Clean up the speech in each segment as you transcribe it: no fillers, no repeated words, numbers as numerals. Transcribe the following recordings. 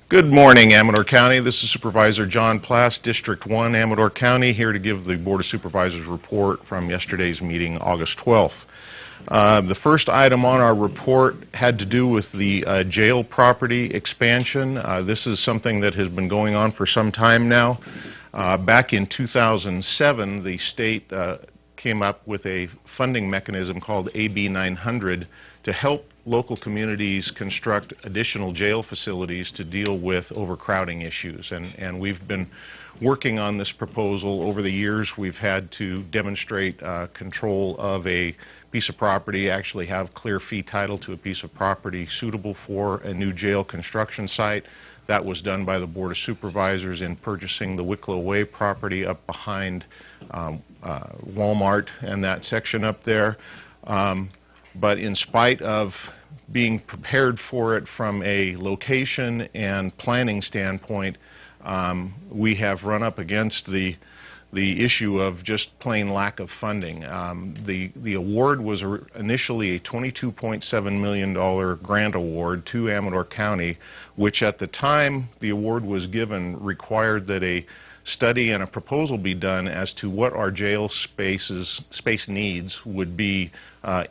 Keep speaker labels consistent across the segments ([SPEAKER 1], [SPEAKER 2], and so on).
[SPEAKER 1] Good morning, Amador County. This is Supervisor John Plasse, District 1, Amador County, here to give the Board of Supervisors report from yesterday's meeting, August 12th. The first item on our report had to do with the jail property expansion. This is something that has been going on for some time now. Back in 2007, the state came up with a funding mechanism called AB 900 to help local communities construct additional jail facilities to deal with overcrowding issues. And we've been working on this proposal over the years. We've had to demonstrate control of a piece of property, actually have clear fee title to a piece of property suitable for a new jail construction site. That was done by the Board of Supervisors in purchasing the Wicklow Way property up behind Walmart and that section up there. But in spite of being prepared for it from a location and planning standpoint, we have run up against the issue of just plain lack of funding. The award was initially a $22.7 million grant award to Amador County, which at the time the award was given required that a study and a proposal be done as to what our jail space needs would be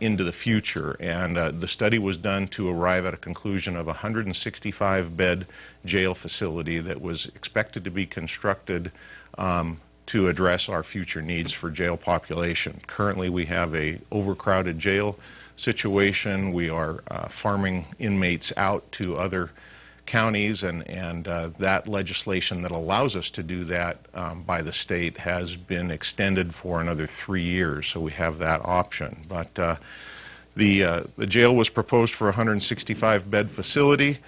[SPEAKER 1] into the future. And the study was done to arrive at a conclusion of a 165-bed jail facility that was expected to be constructed to address our future needs for jail population. Currently, we have a overcrowded jail situation. We are farming inmates out to other counties, and that legislation that allows us to do that by the state has been extended for another 3 years, so we have that option. But the jail was proposed for a 165-bed facility.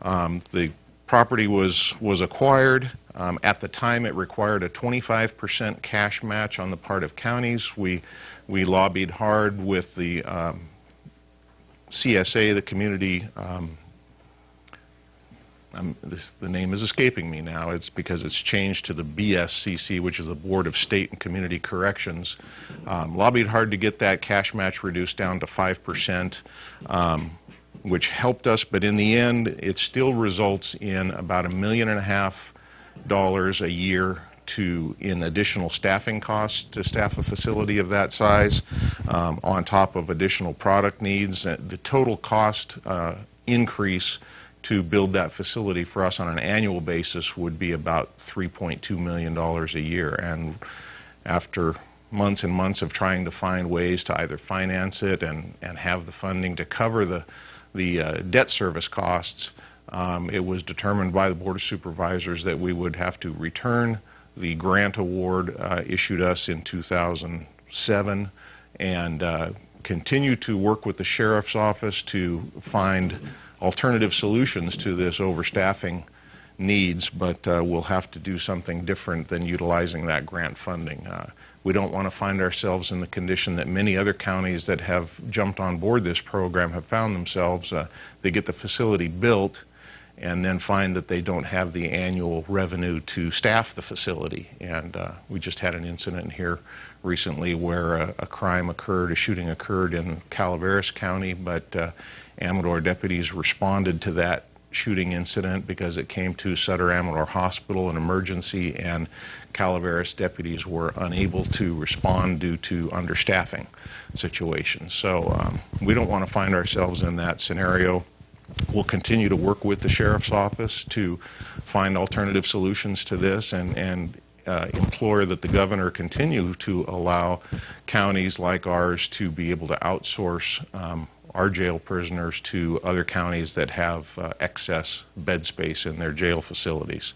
[SPEAKER 1] The property was acquired. At the time, it required a 25% cash match on the part of counties. We lobbied hard with the CSA, the community. The name is escaping me now. It's because it's changed to the BSCC, which is the Board of State and Community Corrections. Lobbied hard to get that cash match reduced down to 5%, which helped us, but in the end, it still results in about $1.5 million a year in additional staffing costs to staff a facility of that size, on top of additional product needs. The total cost increase to build that facility for us on an annual basis would be about $3.2 million a year. And after months and months of trying to find ways to either finance it and have the funding to cover the debt service costs, it was determined by the Board of Supervisors that we would have to return the grant award issued us in 2007 and continue to work with the Sheriff's Office to find alternative solutions to this overstaffing needs, but we'll have to do something different than utilizing that grant funding. We don't want to find ourselves in the condition that many other counties that have jumped on board this program have found themselves. They get the facility built and then find that they don't have the annual revenue to staff the facility. And we just had an incident here recently where a crime occurred, a shooting occurred in Calaveras County, but Amador deputies responded to that shooting incident because it came to Sutter Amador Hospital, an emergency, and Calaveras deputies were unable to respond due to understaffing situations. So we don't want to find ourselves in that scenario. We'll continue to work with the Sheriff's Office to find alternative solutions to this and implore that the Governor continue to allow counties like ours to be able to outsource our jail prisoners to other counties that have excess bed space in their jail facilities.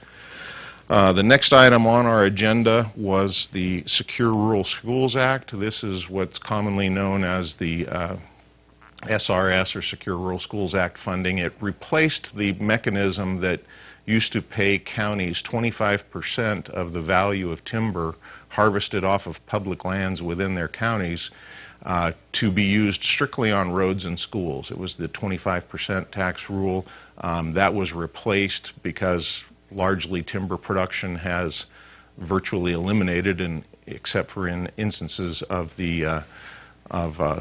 [SPEAKER 1] The next item on our agenda was the Secure Rural Schools Act. This is what's commonly known as the SRS, or Secure Rural Schools Act funding. It replaced the mechanism that used to pay counties 25% of the value of timber harvested off of public lands within their counties to be used strictly on roads and schools. It was the 25% tax rule. That was replaced because largely timber production has virtually eliminated, except for in instances of the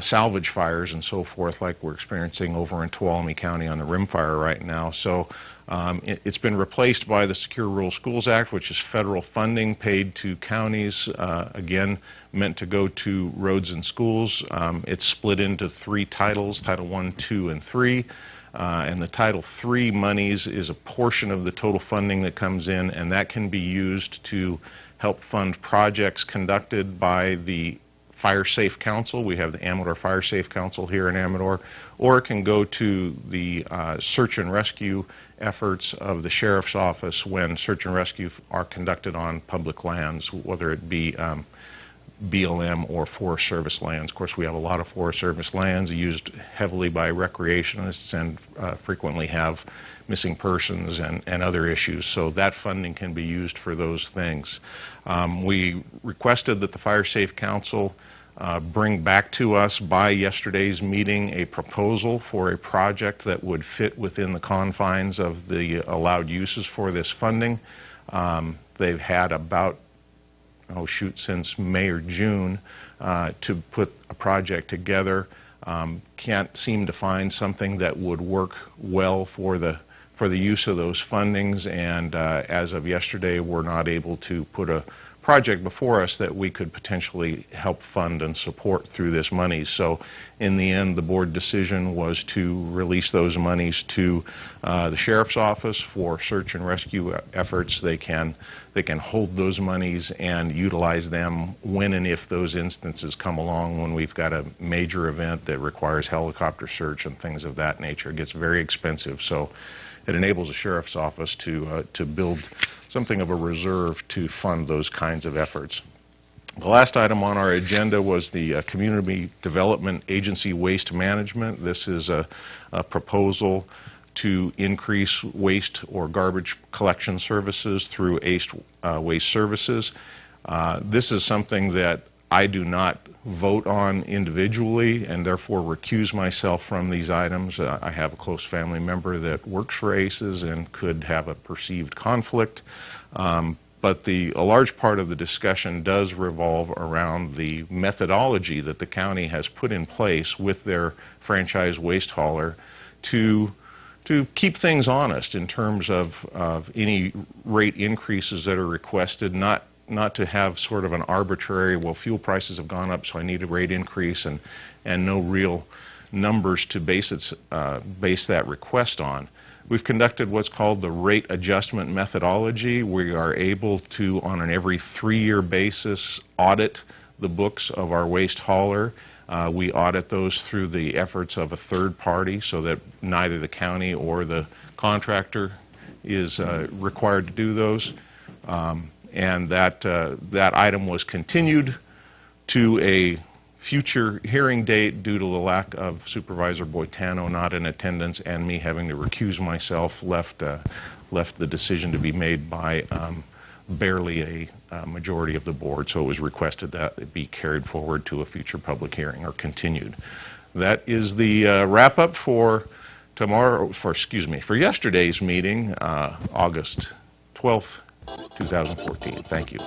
[SPEAKER 1] salvage fires and so forth, like we're experiencing over in Tuolumne County on the Rim Fire right now. So it's been replaced by the Secure Rural Schools Act, which is federal funding paid to counties, again, meant to go to roads and schools. It's split into 3 titles, Title 1, 2, and 3. And the Title III monies is a portion of the total funding that comes in, and that can be used to help fund projects conducted by the Fire Safe Council. We have the Amador Fire Safe Council here in Amador, or it can go to the search and rescue efforts of the Sheriff's Office when search and rescue are conducted on public lands, whether it be BLM or Forest Service lands. Of course, we have a lot of Forest Service lands used heavily by recreationists and frequently have missing persons and other issues, so that funding can be used for those things. We requested that the Fire Safe Council bring back to us by yesterday's meeting a proposal for a project that would fit within the confines of the allowed uses for this funding. They've had about since May or June to put a project together. Can't seem to find something that would work well for the use of those fundings, and as of yesterday we're not able to put a project before us that we could potentially help fund and support through this money. So in the end, the board decision was to release those monies to the Sheriff's Office for search and rescue efforts. They can hold those monies and utilize them when and if those instances come along, when we've got a major event that requires helicopter search and things of that nature. It gets very expensive, so it enables the Sheriff's Office to build something of a reserve to fund those kinds of efforts. The last item on our agenda was the Community Development Agency Waste Management. This is a proposal to increase waste or garbage collection services through Waste Services. This is something that I do not vote on individually and therefore recuse myself from these items. I have a close family member that works for ACES and could have a perceived conflict. But a large part of the discussion does revolve around the methodology that the county has put in place with their franchise waste hauler to keep things honest in terms of any rate increases that are requested, not to have sort of an arbitrary, well, fuel prices have gone up, so I need a rate increase, and no real numbers to base that request on. We've conducted what's called the rate adjustment methodology. We are able to, on an every 3-year basis, audit the books of our waste hauler. We audit those through the efforts of a third party so that neither the county or the contractor is required to do those. And that item was continued to a future hearing date due to the lack of Supervisor Boitano not in attendance and me having to recuse myself, left the decision to be made by barely a majority of the board. So it was requested that it be carried forward to a future public hearing or continued. That is the wrap-up for yesterday's meeting, August 12th, 2014. Thank you.